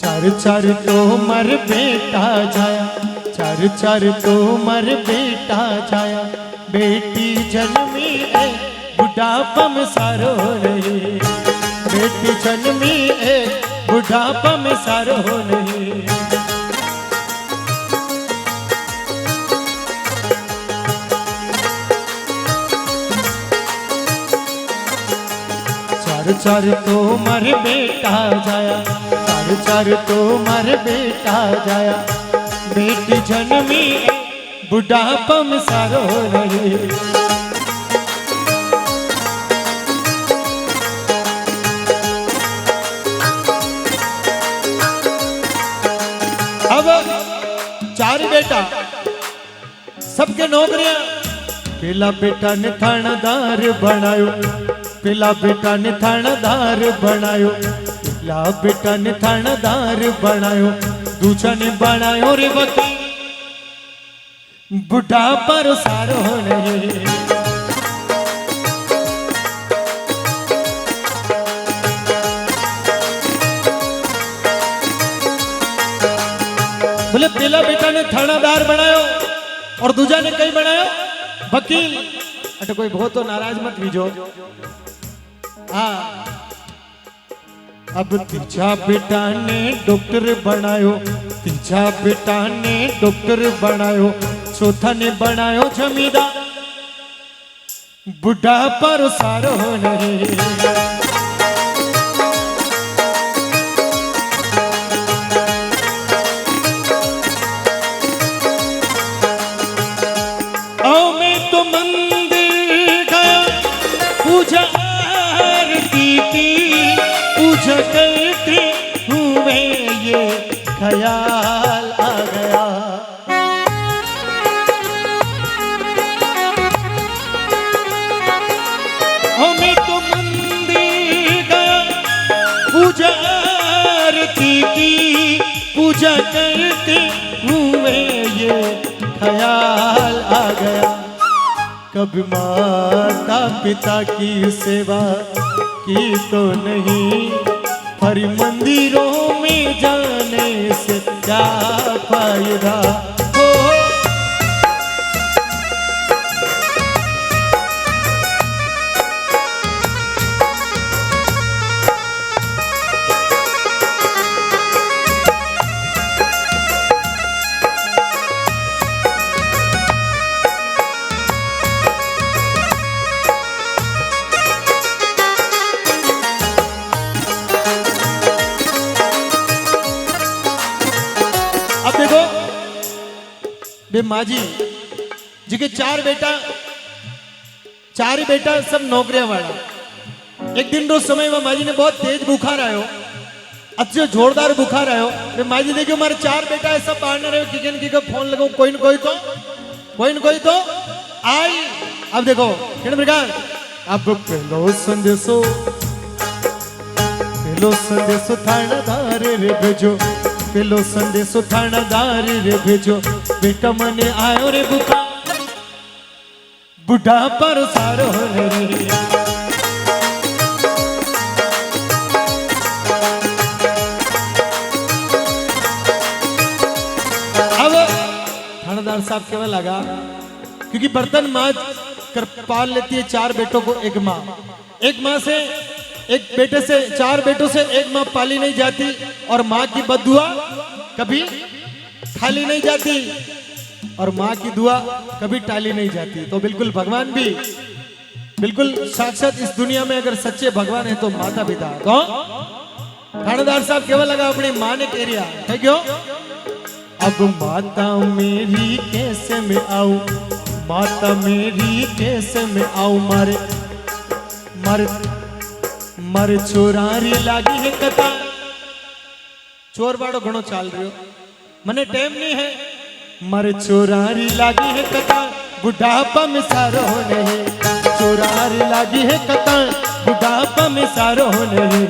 चार चार तो मर बेटा जाया, चार चार तो मर बेटा जाया, बेटी जन्मी है बुढ़ापा में सारो रही, बेटी जन्मी है बुढ़ापा में सारो रही। चार चार तो मर बेटा जाया, चार चार तो मर बेटा जाया, बेटी जन्मी बुढ़ापा में सारो रही। अब चार बेटा सबके नौकरियां, पहला बेटा ने थानेदार बनायो, पहला बेटा ने थानेदार बनायो, पहला बेटा ने थानेदार बनायो, दूसरा ने बनायो रे वकील, बुढ़ापा रो सारो रहे। बोले पहला बेटा ने थानेदार बनायो और दूसरा ने कई बनायो वकील। अटे कोई बहुत तो नाराज मत लीजो। हाँ, अब तीजा बेटा ने डॉक्टर बनायो, तीजा बेटा ने डॉक्टर बनायो, चौथा ने बनायो जमींदार, बुढ़ापा रो सारो नहीं। आओ मैं तो मंदिर गया, पूजा आरती की, पूजा करते हुए ये ख्याल आ गया। आओ मैं तो मंदिर गया, पूजा आरती की, पूजा करते हुए ये ख्याल आ गया। कभी माता पिता की सेवा की तो नहीं, पर मंदिरों में जाने से क्या फायदा। अब देखो बे माँ जी जी के चार ही बेटा सब नौकरियां वाला। एक दिन रोज समय में माँ जी ने बहुत तेज बुखार आयो, अच्छे जोरदार बुखार आयो। बे माँ जी देखियो मारे चार बेटा है सब बाहर न रहे, किकन की फोन लगाओ, कोई न कोई तो आई। अब देखो किन प्रकार, अब पहलो संदेशो थानेदार रे भेजो, पहलो संदेशो थानेदार रे भेजो, बेटा मने आयो रे बुखार, बुढ़ापा रो सारो रे। अब थानेदार साहब कहने लगा, क्योंकि बर्तन माँ कर पाल लेती है चार बेटों को एक माँ से, एक बेटे से, चार बेटों से एक माँ पाली नहीं जाती, और माँ की बददुआ कभी खाली नहीं जाती, और माँ की दुआ कभी टाली नहीं जाती। तो बिल्कुल भगवान भी, बिल्कुल साक्षात इस दुनिया में अगर सच्चे भगवान है तो माता पिता। कौन? थानेदार साहब केवल लगा अपनी माँ ने कह रिया है क्यों, अब माता मेरी कैसे में आऊं, माता मेरी कैसे में आऊं, मर चोरारी लागी है कथा, चोर बाड़ो घणो चाल रही, मने टाइम नहीं है, मर चोरारी लागी है कथा, बुढ़ापा में सारो नहीं, चोरारी लागी है कथा, बुढ़ापा में सारो नहीं।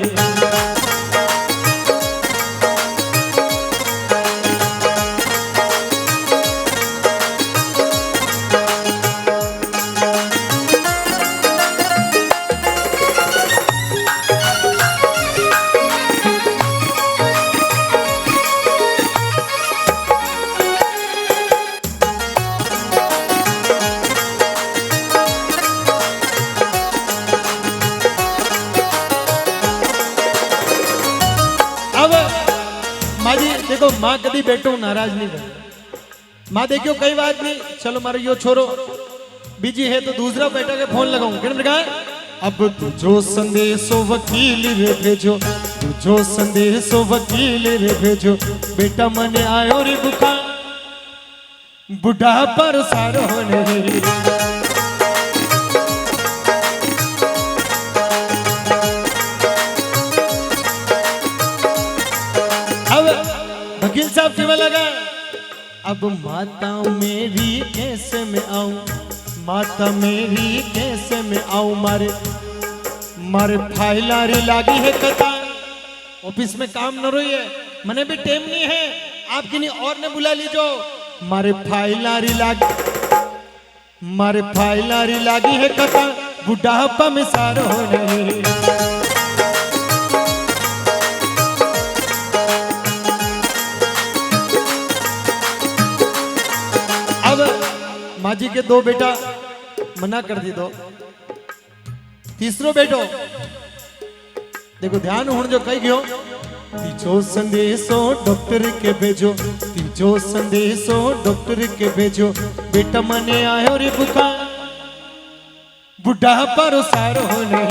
माँ जी देखो, माँ कभी बेटो नाराज नहीं कर। माँ देखियो कई बात नहीं, चलो मारो यो छोरो बिजी है तो दूसरा बेटा के फोन लगाऊं। अब तुझो संदेशो वकील रे भेजो, तुझो संदेशो वकील रे भेजो, बेटा मने आयो रे बुखार, बुढ़ा पर सारो होने। अब वकील साहब क्यों लगा, अब माता मेरी कैसे मैं आऊं, माता मेरी कैसे मैं आऊं, मारे मारे फाइलारी लागी है कतार, ऑफिस में काम न रही है, मने भी टाइम नहीं है, आप किन्हीं और ने बुला लीजो। मारे फाइलारी लागी है कतार, बुढ़ापा में सारो होने। अब माँ जी के दो बेटा मना कर दी, दो तीसरो बेटो देखो ध्यान हूं जो कही गयो, तीजो संदेशो डॉक्टर के भेजो, तीजो संदेशो डॉक्टर के भेजो, बेटा मने आयो रे बुखार, बुढ़ा पर सारो होने।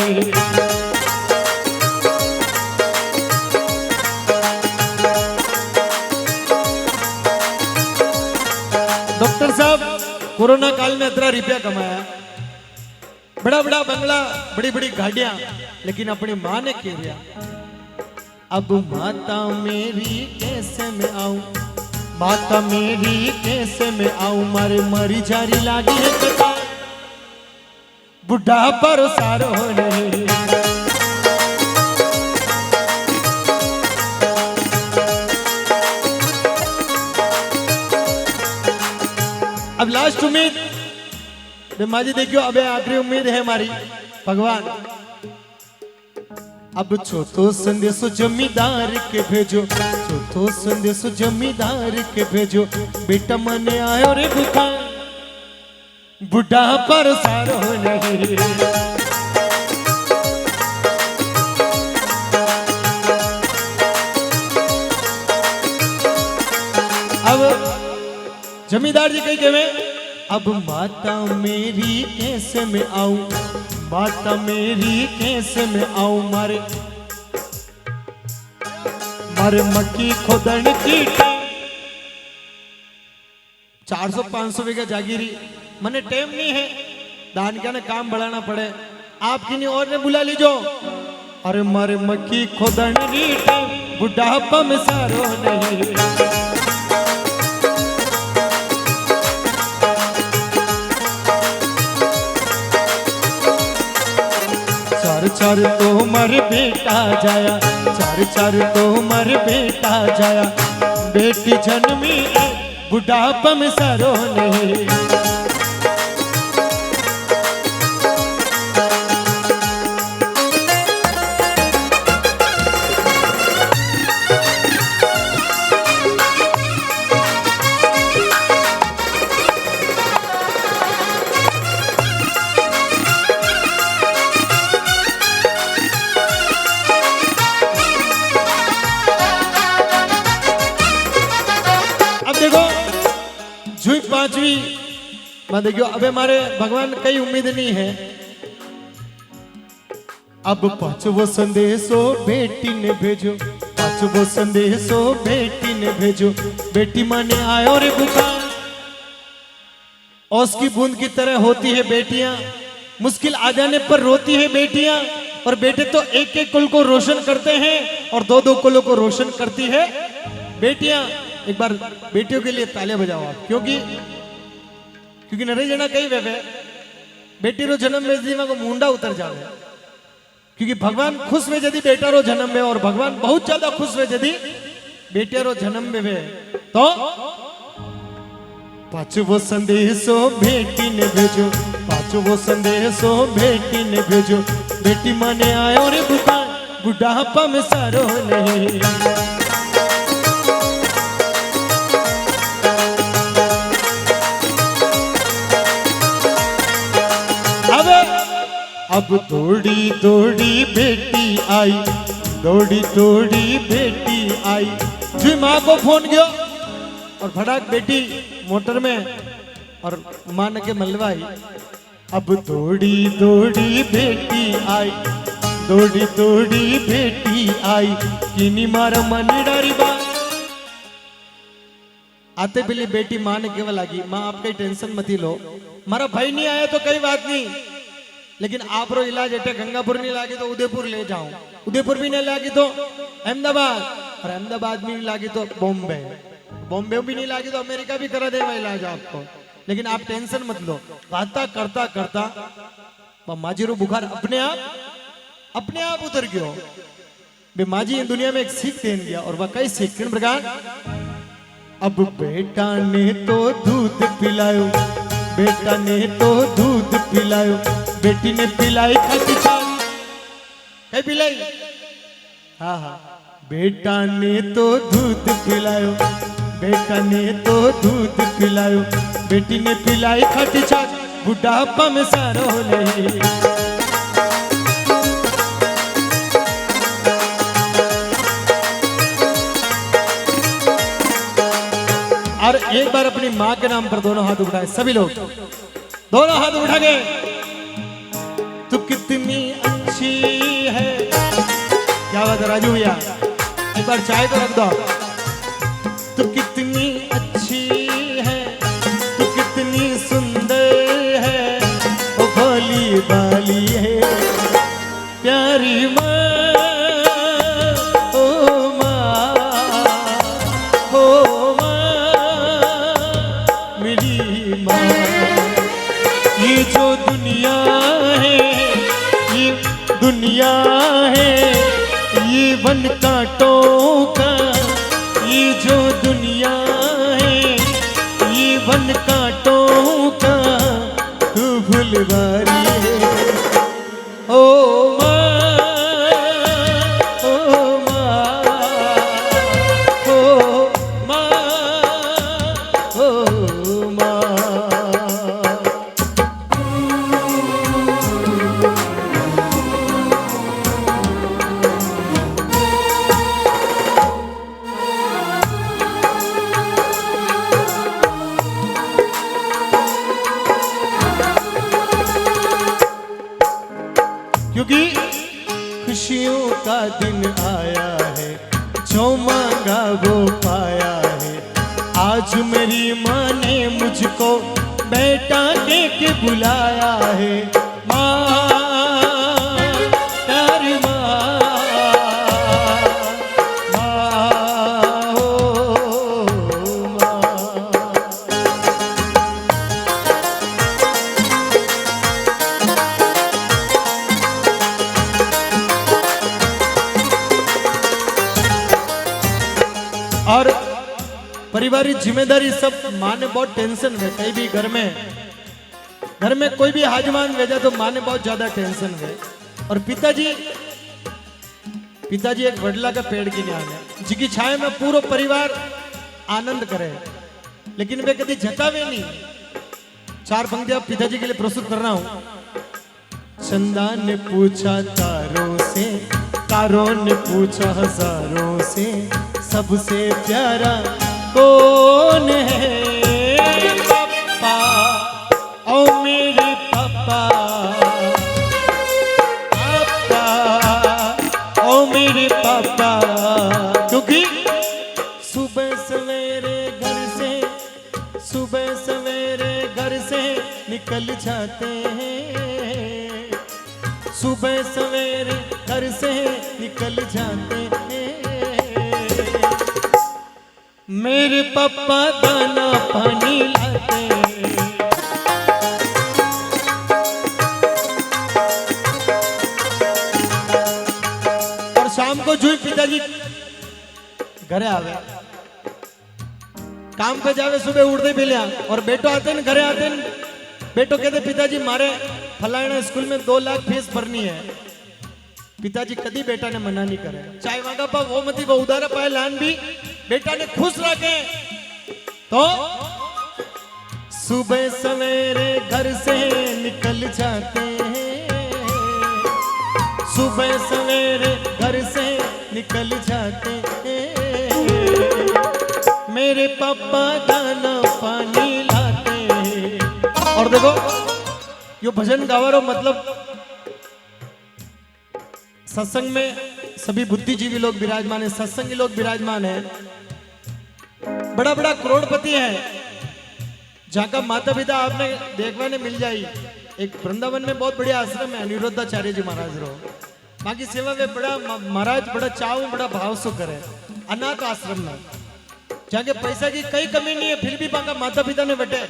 डॉक्टर साहब कोरोना काल में इतना रुपया कमाया, बड़ा बड़ा बंगला, बड़ी बड़ी गाड़ियां, लेकिन अपनी माँ ने कह दिया, अब माता मेरी कैसे मैं आऊं, माता मेरी कैसे मैं आऊं, मारे मरी जारी लागी है कतार, बुढ़ा पर सारो होने। अब लास्ट उम्मीद माँ जी देखियो, अब आखिरी उम्मीद है हमारी भगवान। अब चौथो संदेशो जमींदार के भेजो, चौथो संदेशो जमींदार के भेजो, बेटा मने आयो रे बुखार, बुढ़ा पर सारो नहीं। अब जमींदार जी कही कहे, अब माता मेरी कैसे मैं आऊं, माता मेरी कैसे मैं आऊं, मारे मारे मक्की खोदन की 400-500 बीघा जागीरी, मने टाइम नहीं है, दान का ना काम बढ़ाना पड़े, आप किन्हीं और ने बुला लीजो। अरे मारे मक्की खोदन की बुढ़ापा में सारो नहीं। चार तो मर बेटा जाया, चार तो मर बेटा जाया, बेटी जन्मी बुढ़ापा में सारो नहीं। पांचवी मैं देखियो, अब हमारे भगवान कई उम्मीद नहीं है। अब पांचवो संदेशो बेटी ने भेजो, पांचवो संदेशो बेटी ने भेजो, बेटी माने आयो रे बुखार, ओस की बूंद की तरह होती है बेटियां, मुश्किल आ जाने पर रोती है बेटियां, और बेटे तो एक एक कुल को रोशन करते हैं और दो दो कुलों को रोशन करती है बेटियां। एक बार बेटियों के लिए तालियां बजाओ आप, क्योंकि नरे जना कई वे बेटी रो जन्म में जीवा को मुंडा उतर जावे, क्योंकि भगवान खुश वे यदि बेटा रो जन्म में, और भगवान बहुत ज्यादा खुश वे यदि बेटे रो जन्म में वे। तो पांचवो संदेशो बेटी ने भेजो, पांचवो संदेशो बेटी ने भेजो, बेटी माने आयो रे बुखार, बुढ़ापा में सारो नहीं। अब दौड़ी दौड़ी बेटी आई, दौड़ी दौड़ी बेटी आई, जुई माँ को फोन गयो और फटाक बेटी मोटर में और मां ने के मलवाई। अब दौड़ी दौड़ी बेटी आई, दौड़ी दौड़ी बेटी आई, किनी मारा मन डारी बा। आते पहले बेटी माँ ने केवल लगी, माँ आप कहीं टेंशन मत ही लो, मारा भाई नहीं आया तो कोई बात नहीं, लेकिन आप रो इलाज एटे गंगापुर नहीं लागे तो उदयपुर ले जाऊं, उदयपुर भी नहीं लागी तो अहमदाबाद, और अहमदाबाद भी नहीं लागी तो बॉम्बे, बॉम्बे भी नहीं लागी तो अमेरिका भी करा देगा इलाज आपको, लेकिन आप टेंशन मत लो। बाता करता करता माजीरो बुखार अपने आप उतर गयो। बे माजी दुनिया में एक सीख देन गया, और वह कई सीख किन प्रकार। अब बेटा ने तो दूध पिलायो, बेटा ने तो दूध पिलायो, बेटी ने पिलाई खट्टी चाय, कई पिलाई, हाँ हाँ, बेटा ने तो दूध पिलायो, बेटा ने तो दूध पिलायो, बेटी ने पिलाई खट्टी चाय, बुढ़ापा में सारो नहीं। और एक बार अपनी माँ के नाम पर दोनों हाथ उठाए सभी लोग, दोनों हाथ उठा के, तू कितनी अच्छी है। क्या बात है राजू भैया, एक बार चाय तो रख दो। तू कितनी अच्छी है, तू कितनी सुंदर है, ओ भोली भाली है प्यारी माँ, जो दुनिया है, ये दुनिया है, ये वन कांटों का, ये जो दुनिया है, ये वन कांटों का, तू भूलवारी है। ओ माँ, ओ माँ, ओ माँ, ओ माँ। क्योंकि खुशियों का दिन आया है, जो मांगा वो पाया है। आज मेरी माँ ने मुझको बेटा दे के बुलाया है। माँ प्यारी माँ, माँ हो माँ। और परिवार की जिम्मेदारी सब माँ ने बहुत टेंशन है। कहीं भी घर में कोई भी हाजमान भेजा तो माँ ने बहुत ज्यादा टेंशन है। और पिताजी एक वडला का पेड़ की न्यान है, जिसकी छाया में पूरा परिवार आनंद करे, लेकिन वे कभी जतावे नहीं। चार पंक्तियां पिताजी के लिए प्रस्तुत कर रहा हूं। चंदा ने पूछा तारों से, तारों ने पूछा हजारों से, सबसे प्यारा कौन है? पापा, ओ मेरे पापा, पापा, ओ मेरे पापा। क्योंकि सुबह सवेरे घर से निकल जाते हैं, सुबह सवेरे घर से निकल जाते हैं। मेरे पापा दाना पानी लाते, और शाम को जो पिताजी घरे आवे, काम पे जावे, सुबह उठते भी लिया, और बेटो आते न घरे आते न, बेटो कहते पिताजी मारे फलाना स्कूल में 2 लाख फीस भरनी है। पिताजी कभी बेटा ने मना नहीं करे, चाहे वागा पा वो मती वो उधारा पाए लान भी बेटा ने खुश रखे। तो सुबह सवेरे घर से निकल जाते हैं, सुबह सवेरे घर से निकल जाते हैं। मेरे पापा दाना पानी लाते हैं। और देखो यो भजन गावारो मतलब सत्संग में सभी बुद्धिजीवी लोग विराजमान है, सत्संगी लोग विराजमान है, बड़ा बड़ा करोड़पति है, जहाँ का माता पिता आपने देखने मिल जाए। एक वृंदावन में बहुत बढ़िया आश्रम है अनिरुद्धाचार्य जी महाराज रो, बाकी सेवा में बड़ा महाराज बड़ा चाव बड़ा भाव सो करे। अनाथ आश्रम में जहाँ के पैसा की कई कमी नहीं है, फिर भी बाका माता पिता ने बटे।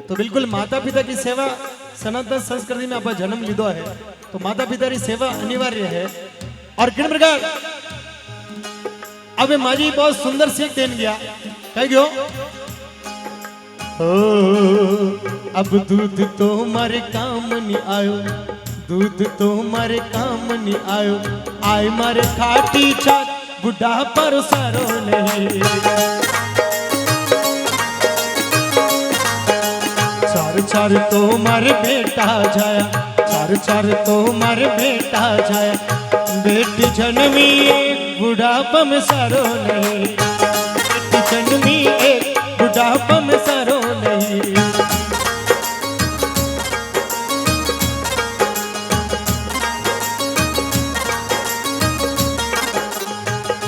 तो बिल्कुल माता पिता की सेवा सनातन संस्कृति में आप जन्म लीधो है, तो माता पिता की सेवा अनिवार्य है। और किन प्रकार अब माजी बहुत सुंदर सीख देन गया, कह गयो अब दूध तो हमारे काम नहीं आयो, दूध तो हमारे काम नहीं आयो, आए मारे खाटी छात बुढ़ा पर सारो नहीं। चार चार तो हमारे बेटा जाया, चार चार तो हमारे बेटा जाया, बेटी जन्मी एक बुढ़ापा में सारो नहीं, बेटी जन्मी एक बुढ़ापा में सारो नहीं।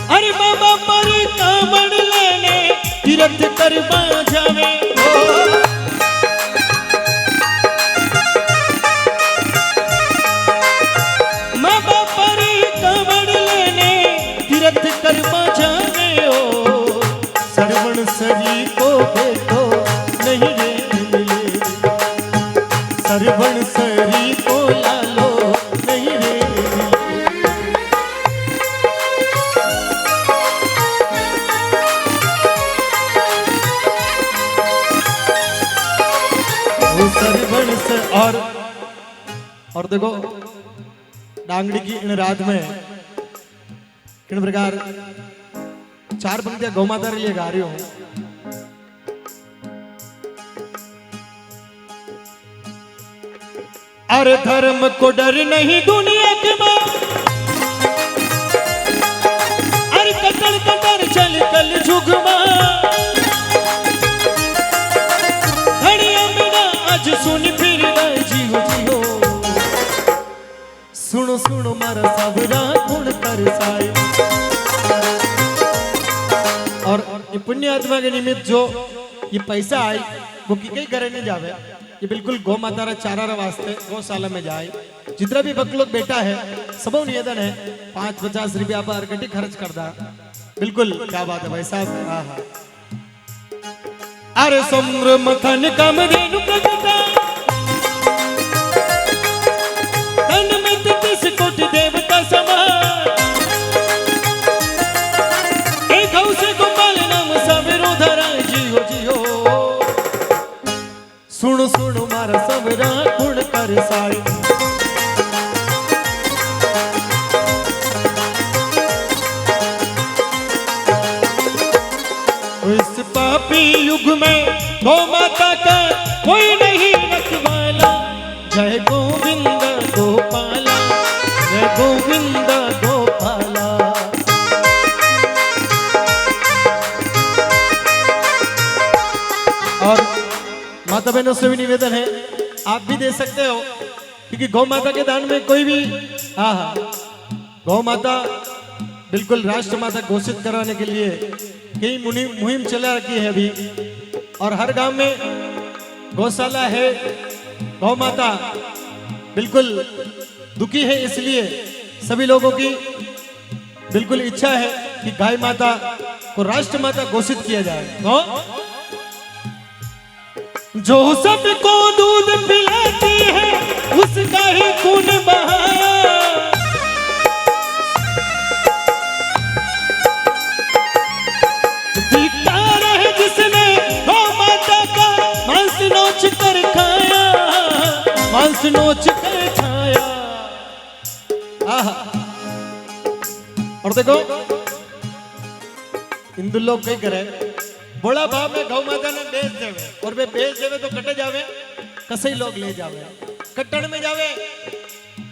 अरे बाबा पर कामड़ लेने तीरथ करवा जावे, करवा जावे ओ सरवण सरी को भेटो नहीं रे मिले, सरवण सरी को लालो नहीं रे वो सरवण से। और देखो डांगड़ी की इन रात में किन प्रकार चार पंक्तियां गौ माता के लिए गा रही हूं। अरे धर्म को डर नहीं दुनिया के मां, अरे कटर कटर चल कल जुग मां, घड़िया बिना आज सुन फिर जियो जियो, सुनो सुनो मारा सबरा गुण कर साए। और ये पुण्य आत्मा के निमित्त जो ये पैसा आई वो की कई करे नहीं जावे, ये बिल्कुल गौ माता रा चारा रा वास्ते गौशाला में जाए। जितना भी भक्त लोग बेटा है सबों निवेदन है 5-50 रुपया पर कटी खर्च कर दा। बिल्कुल क्या बात है भाई साहब। हाँ हाँ अरे समुद्र मथन कम देनु प्रगटा, तन में 33 कोटि देवता समा, एक हौसे गोपाल नाम सवेरो धरा जियो जियो, सुनो सुनो मारा सबरा गुण कर साए। इस पापी युग में गौ माता का कोई नहीं रखवाला, जय गोविंद गोपाला, जय गोविंद गोपाला। और माता बहनों से भी निवेदन है आप भी दे सकते हो, क्योंकि गौ माता के दान में कोई भी हाँ गौ माता बिल्कुल राष्ट्र माता घोषित कराने के लिए कई मुहिम चला रखी है अभी, और हर गांव में गौशाला है। गौ माता बिल्कुल दुखी है, इसलिए सभी लोगों की बिल्कुल इच्छा है कि गाय माता को राष्ट्र माता घोषित किया जाए। जो सबको दूध पिलाती है उसका ही खून बहाया, धिक्कार है जिसने गौ माता का मांस नोच कर खाया, मांस नोच कर खाया। आहा और देखो हिंदू लोग कई करे बड़ा भाव में गौ माता ने बेच देवे, और वे बेच देवे तो कटे जावे, कसई लोग ले जावे, कट्टन में जावे,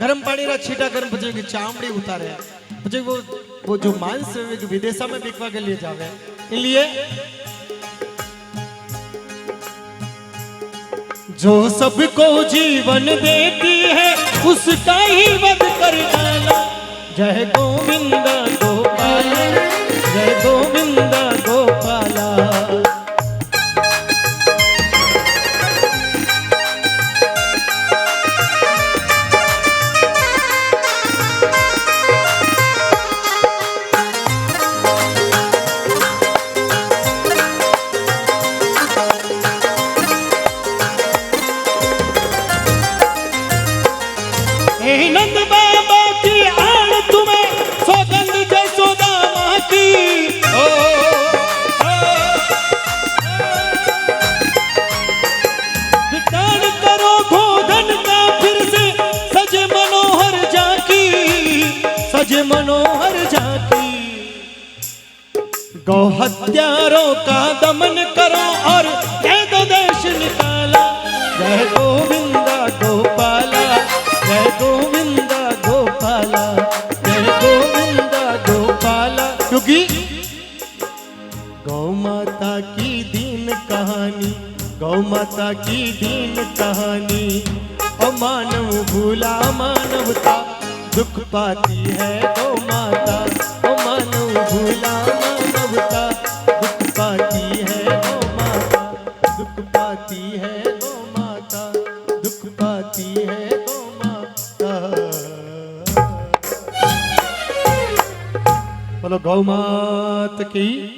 गर्म पानी रा छीटा कर बचे की चामड़ी उतारे, बचे वो जो मांस विदेशा में बिकवा के लिए जावे, इसलिए जो सबको जीवन देती है उसका ही वध कर डाला। जय गोविंदा गोपाला, जय गोविंदा गोपाला। नंद बाबा की आन तुम्हें सौगंध जसोदा माँ की। ओ, विचार करो गोधन का फिर से सजे मनोहर झांकी, सजे मनोहर झांकी। गौ हत्यारों का दमन करो और दे दो देश निकाला। जय गोविंदा गोपाला, जय गोविंदा गोपाला, जय गोविंदा गोपाला। क्योंकि गौ माता की दीन कहानी, गौ माता की दीन कहानी। ओ मानव भूला मानवता दुख पाती है गौ माता। ओ मानव भूला मानवता दुख पाती है गौ माता, दुख पाती है गौ माता, दुख पाती है गौ माता। बोलो गौ माता की।